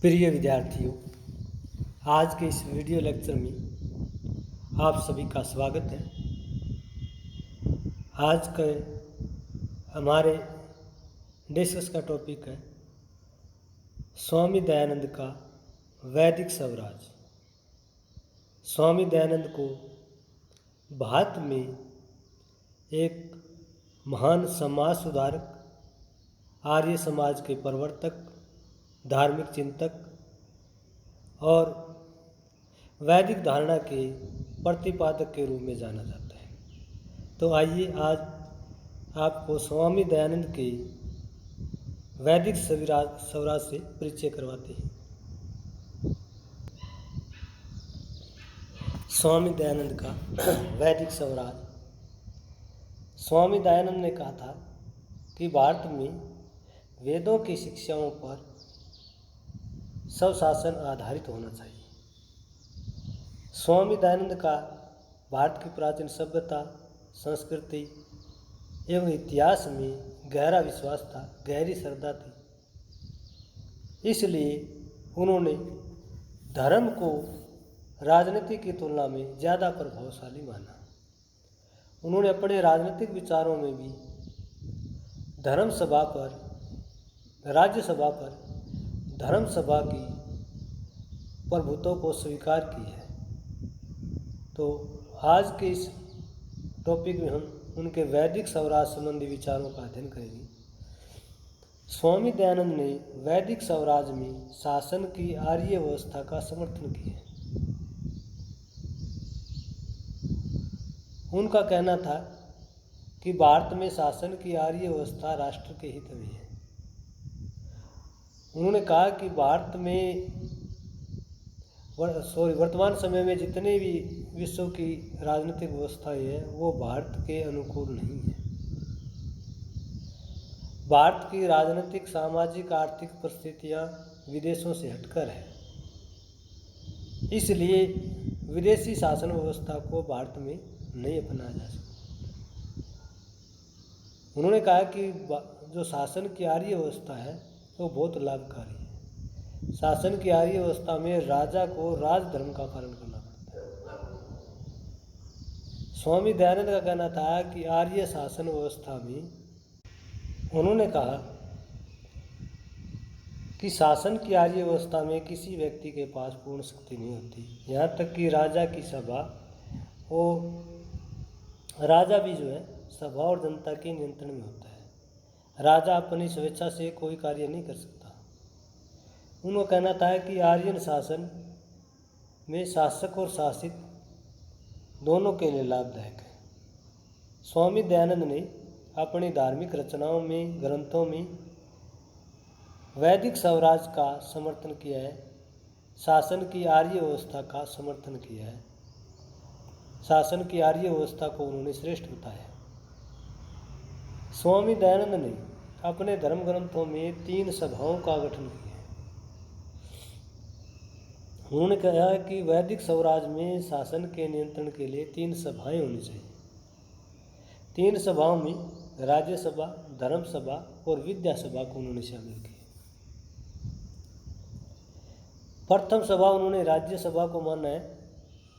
प्रिय विद्यार्थियों, आज के इस वीडियो लेक्चर में आप सभी का स्वागत है। आज के हमारे डिस्कस का टॉपिक है स्वामी दयानंद का वैदिक स्वराज। स्वामी दयानंद को भारत में एक महान समाज सुधारक, आर्य समाज के प्रवर्तक, धार्मिक चिंतक और वैदिक धारणा के प्रतिपादक के रूप में जाना जाता है। तो आइए आज आपको स्वामी दयानंद के वैदिक स्वराज से परिचय करवाते हैं। स्वामी दयानंद का वैदिक स्वराज। स्वामी दयानंद ने कहा था कि भारत में वेदों की शिक्षाओं पर स्वशासन आधारित होना चाहिए। स्वामी दयानंद का भारत की प्राचीन सभ्यता, संस्कृति एवं इतिहास में गहरा विश्वास था, गहरी श्रद्धा थी। इसलिए उन्होंने धर्म को राजनीति की तुलना में ज़्यादा प्रभावशाली माना। उन्होंने अपने राजनीतिक विचारों में भी धर्मसभा पर, राज्यसभा पर धर्मसभा की प्रभुत्व को स्वीकार की है। तो आज के इस टॉपिक में हम उनके वैदिक स्वराज संबंधी विचारों का अध्ययन करेंगे। स्वामी दयानंद ने वैदिक स्वराज में शासन की आर्य व्यवस्था का समर्थन किया। उनका कहना था कि भारत में शासन की आर्य व्यवस्था राष्ट्र के हित में है। उन्होंने कहा कि भारत में वर्तमान समय में जितने भी विश्व की राजनीतिक व्यवस्थाएं हैं वो भारत के अनुकूल नहीं है। भारत की राजनीतिक, सामाजिक, आर्थिक परिस्थितियां विदेशों से हटकर है। इसलिए विदेशी शासन व्यवस्था को भारत में नहीं अपनाया जा सकता। उन्होंने कहा कि जो शासन की आर्य व्यवस्था है वो बहुत लाभकारी है। शासन की आर्य व्यवस्था में राजा को राजधर्म का पालन करना पड़ता है। स्वामी दयानंद का कहना था कि आर्य शासन व्यवस्था में, उन्होंने कहा कि शासन की आर्य व्यवस्था में किसी व्यक्ति के पास पूर्ण शक्ति नहीं होती। यहाँ तक कि राजा की सभा, वो राजा भी जो है सभा और जनता के नियंत्रण में होता है। राजा अपनी स्वेच्छा से कोई कार्य नहीं कर सकता। उनका कहना था कि आर्यन शासन में शासक और शासित दोनों के लिए लाभदायक है। स्वामी दयानंद ने अपनी धार्मिक रचनाओं में, ग्रंथों में वैदिक स्वराज का समर्थन किया है, शासन की आर्य व्यवस्था का समर्थन किया है। शासन की आर्य व्यवस्था को उन्होंने श्रेष्ठ बताया। स्वामी दयानंद ने अपने धर्म ग्रंथों में 3 सभाओं का गठन किया। उन्होंने कहा कि वैदिक स्वराज में शासन के नियंत्रण के लिए 3 सभाएं होनी चाहिए। 3 सभाओं में राज्यसभा, धर्मसभा और विद्या सभा को उन्होंने शामिल किया। प्रथम सभा उन्होंने राज्यसभा को माना है,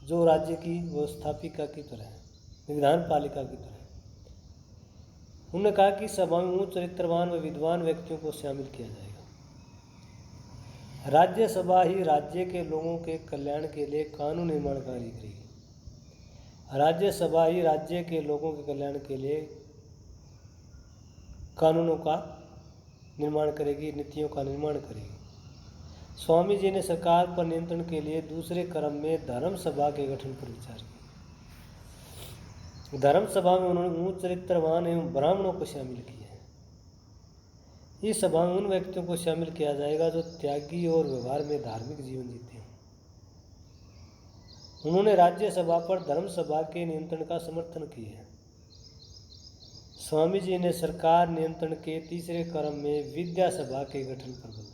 जो राज्य की व्यवस्थापिका की तरह है, विधान पालिका की तरह है। उन्होंने कहा कि सभा में उच्च चरित्रवान व विद्वान व्यक्तियों को शामिल किया जाएगा। राज्यसभा ही राज्य के लोगों के कल्याण के लिए कानून निर्माण कार्य करेगी। राज्यसभा ही राज्य के लोगों के कल्याण के लिए कानूनों का निर्माण करेगी, नीतियों का निर्माण करेगी। स्वामी जी ने सरकार पर नियंत्रण के लिए दूसरे क्रम में धर्मसभा के गठन पर विचार किया। धर्मसभा में उन्होंने उच्च चरित्रवान एवं ब्राह्मणों को शामिल किया। इस सभा में उन व्यक्तियों को शामिल किया जाएगा जो त्यागी और व्यवहार में धार्मिक जीवन जीते हैं। उन्होंने राज्यसभा पर धर्मसभा के नियंत्रण का समर्थन किया। स्वामी जी ने सरकार नियंत्रण के तीसरे क्रम में विद्या सभा के गठन पर बल दिया।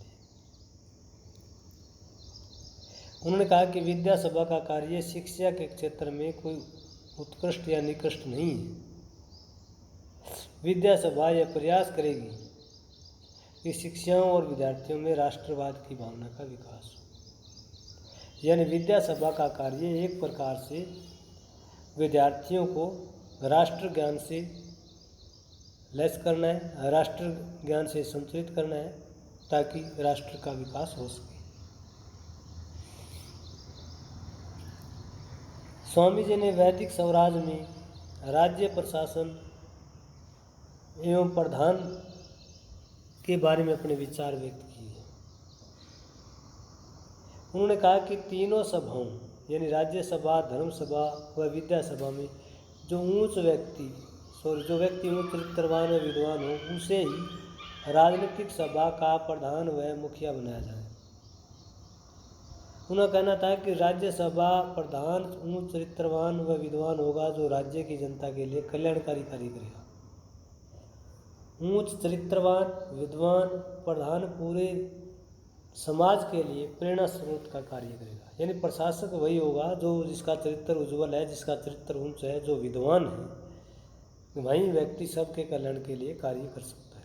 उन्होंने कहा कि विद्या सभा का कार्य शिक्षा के क्षेत्र में कोई उत्कृष्ट या निकृष्ट नहीं है। विद्या सभा यह प्रयास करेगी कि शिक्षाओं और विद्यार्थियों में राष्ट्रवाद की भावना का विकास हो। यानी विद्या सभा का कार्य एक प्रकार से विद्यार्थियों को राष्ट्र ज्ञान से लैस करना है, राष्ट्र ज्ञान से संतुलित करना है, ताकि राष्ट्र का विकास हो सके। स्वामी जी ने वैदिक स्वराज में राज्य प्रशासन एवं प्रधान के बारे में अपने विचार व्यक्त किए। उन्होंने कहा कि तीनों सभाओं यानी राज्यसभा, धर्मसभा व विद्यासभा में जो व्यक्ति उच्च चरित्रवान व विद्वान हो, उसे ही राजनीतिक सभा का प्रधान व मुखिया बनाया जाए। उनका कहना था कि राज्यसभा प्रधान उच्च चरित्रवान व विद्वान होगा, जो राज्य की जनता के लिए कल्याणकारी कार्य करेगा। उच्च चरित्रवान विद्वान प्रधान पूरे समाज के लिए प्रेरणा स्रोत का कार्य करेगा। यानी प्रशासक वही होगा जिसका चरित्र उज्ज्वल है, जिसका चरित्र उच्च है, जो विद्वान है, वही व्यक्ति सबके कल्याण के लिए कार्य कर सकता है।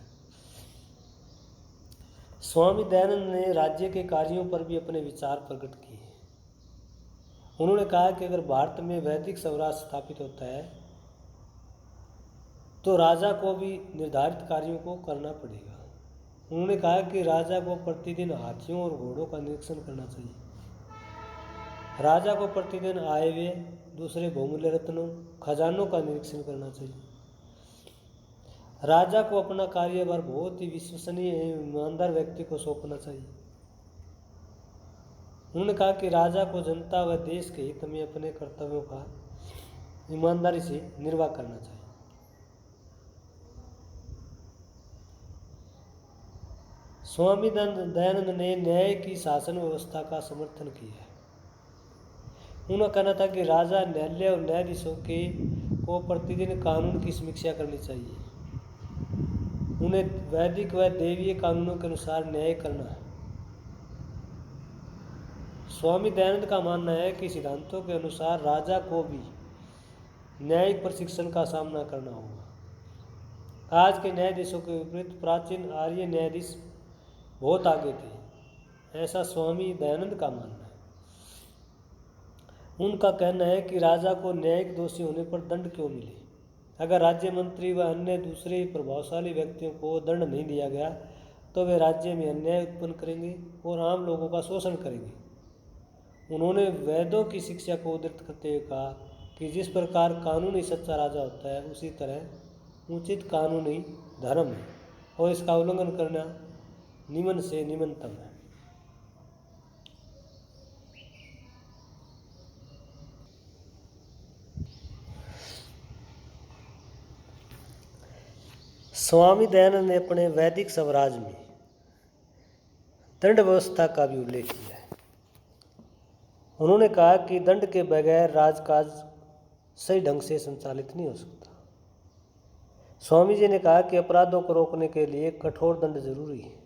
स्वामी दयानंद ने राज्य के कार्यों पर भी अपने विचार प्रकट किए। उन्होंने कहा कि अगर भारत में वैदिक स्वराज स्थापित होता है तो राजा को भी निर्धारित कार्यों को करना पड़ेगा। उन्होंने कहा कि राजा को प्रतिदिन हाथियों और घोड़ों का निरीक्षण करना चाहिए। राजा को प्रतिदिन आए हुए दूसरे बहुमूल्य रत्नों, खजानों का निरीक्षण करना चाहिए। राजा को अपना कार्यभार बहुत ही विश्वसनीय एवं ईमानदार व्यक्ति को सौंपना चाहिए। उन्होंने कहा कि राजा को जनता व देश के हित में अपने कर्तव्यों का ईमानदारी से निर्वाह करना चाहिए। स्वामी दयानंद ने न्याय की शासन व्यवस्था का समर्थन किया है। उनका कहना था कि राजा, न्यायालय और न्यायाधीशों को प्रतिदिन कानून की समीक्षा करनी चाहिए। उन्हें वैदिक व देवीय कानूनों के अनुसार न्याय करना है। स्वामी दयानंद का मानना है कि सिद्धांतों के अनुसार राजा को भी न्यायिक प्रशिक्षण का सामना करना होगा। आज के न्यायाधीशों के विपरीत प्राचीन आर्य न्यायाधीश बहुत आगे थे, ऐसा स्वामी दयानंद का मानना है। उनका कहना है कि राजा को न्यायिक दोषी होने पर दंड क्यों मिले। अगर राज्य मंत्री व अन्य दूसरे प्रभावशाली व्यक्तियों को दंड नहीं दिया गया तो वे राज्य में अन्याय उत्पन्न करेंगे और आम लोगों का शोषण करेंगे। उन्होंने वेदों की शिक्षा को उद्धृत करते हुए कहा कि जिस प्रकार कानूनी सच्चा राजा होता है, उसी तरह उचित कानूनी धर्म है और इसका उल्लंघन करना निम्न से निम्नतम है। स्वामी दयानंद ने अपने वैदिक स्वराज में दंड व्यवस्था का भी उल्लेख किया है। उन्होंने कहा कि दंड के बगैर राजकाज सही ढंग से संचालित नहीं हो सकता। स्वामी जी ने कहा कि अपराधों को रोकने के लिए कठोर दंड जरूरी है।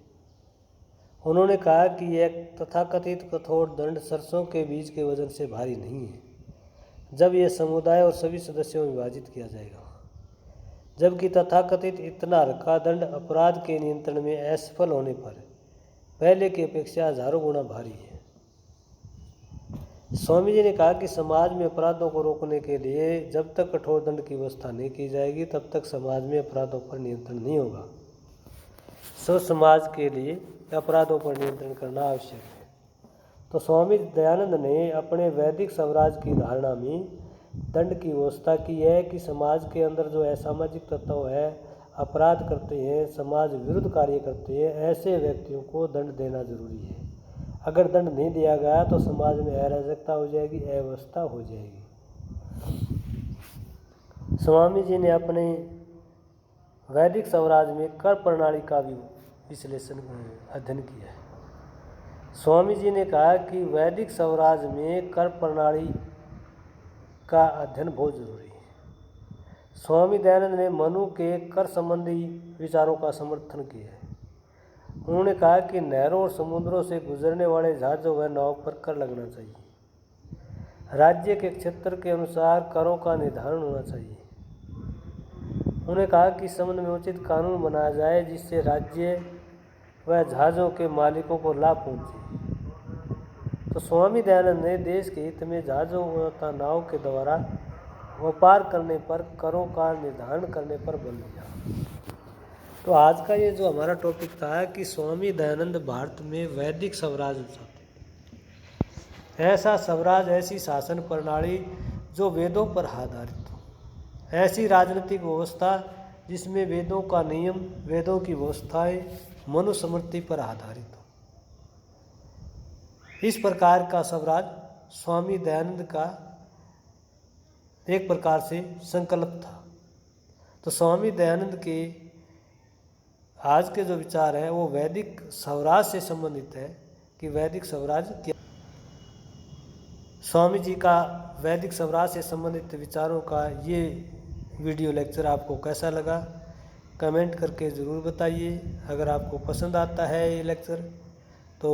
उन्होंने कहा कि यह तथाकथित कठोर दंड सरसों के बीज के वजन से भारी नहीं है, जब यह समुदाय और सभी सदस्यों में विभाजित किया जाएगा, जबकि तथाकथित इतना हल्का दंड अपराध के नियंत्रण में असफल होने पर पहले की अपेक्षा हजारों गुना भारी है। स्वामी जी ने कहा कि समाज में अपराधों को रोकने के लिए जब तक कठोर दंड की व्यवस्था नहीं की जाएगी, तब तक समाज में अपराधों पर नियंत्रण नहीं होगा। सो समाज के लिए अपराधों पर नियंत्रण करना आवश्यक है। तो स्वामी दयानंद ने अपने वैदिक स्वराज की धारणा में दंड की व्यवस्था की है कि समाज के अंदर जो असामाजिक तत्व है, अपराध करते हैं, समाज विरुद्ध कार्य करते हैं, ऐसे व्यक्तियों को दंड देना जरूरी है। अगर दंड नहीं दिया गया तो समाज में अराजकता हो जाएगी, अव्यवस्था हो जाएगी। स्वामी जी ने अपने वैदिक स्वराज में कर प्रणाली का भी विश्लेषण अध्ययन किया है। स्वामी जी ने कहा कि वैदिक स्वराज में कर प्रणाली का अध्ययन बहुत जरूरी है। स्वामी दयानंद ने मनु के कर संबंधी विचारों का समर्थन किया है। उन्होंने कहा कि नहरों और समुद्रों से गुजरने वाले जहाजों व नाव पर कर लगना चाहिए। राज्य के क्षेत्र के अनुसार करों का निर्धारण होना चाहिए। उन्होंने कहा कि इस संबंध में उचित कानून बनाया जाए जिससे राज्य व जहाज़ों के मालिकों को लाभ पहुँचे। तो स्वामी दयानंद ने देश के हित में जहाज़ों तथा नाव के द्वारा व्यापार करने पर, करों का निर्धारण करने पर बल दिया। तो आज का ये जो हमारा टॉपिक था कि स्वामी दयानंद भारत में वैदिक स्वराज चाहते, ऐसा स्वराज, ऐसी शासन प्रणाली जो वेदों पर आधारित हो, ऐसी राजनीतिक व्यवस्था जिसमें वेदों का नियम, वेदों की व्यवस्थाएं मनुस्मृति पर आधारित हो। इस प्रकार का स्वराज स्वामी दयानंद का एक प्रकार से संकल्प था। तो स्वामी दयानंद के आज के जो विचार है वो वैदिक स्वराज से संबंधित है कि वैदिक स्वराज क्या। स्वामी जी का वैदिक स्वराज से संबंधित विचारों का ये वीडियो लेक्चर आपको कैसा लगा कमेंट करके ज़रूर बताइए। अगर आपको पसंद आता है ये लेक्चर तो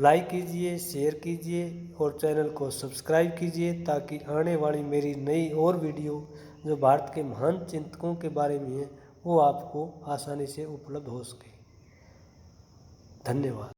लाइक कीजिए, शेयर कीजिए और चैनल को सब्सक्राइब कीजिए ताकि आने वाली मेरी नई और वीडियो जो भारत के महान चिंतकों के बारे में है वो आपको आसानी से उपलब्ध हो सके। धन्यवाद।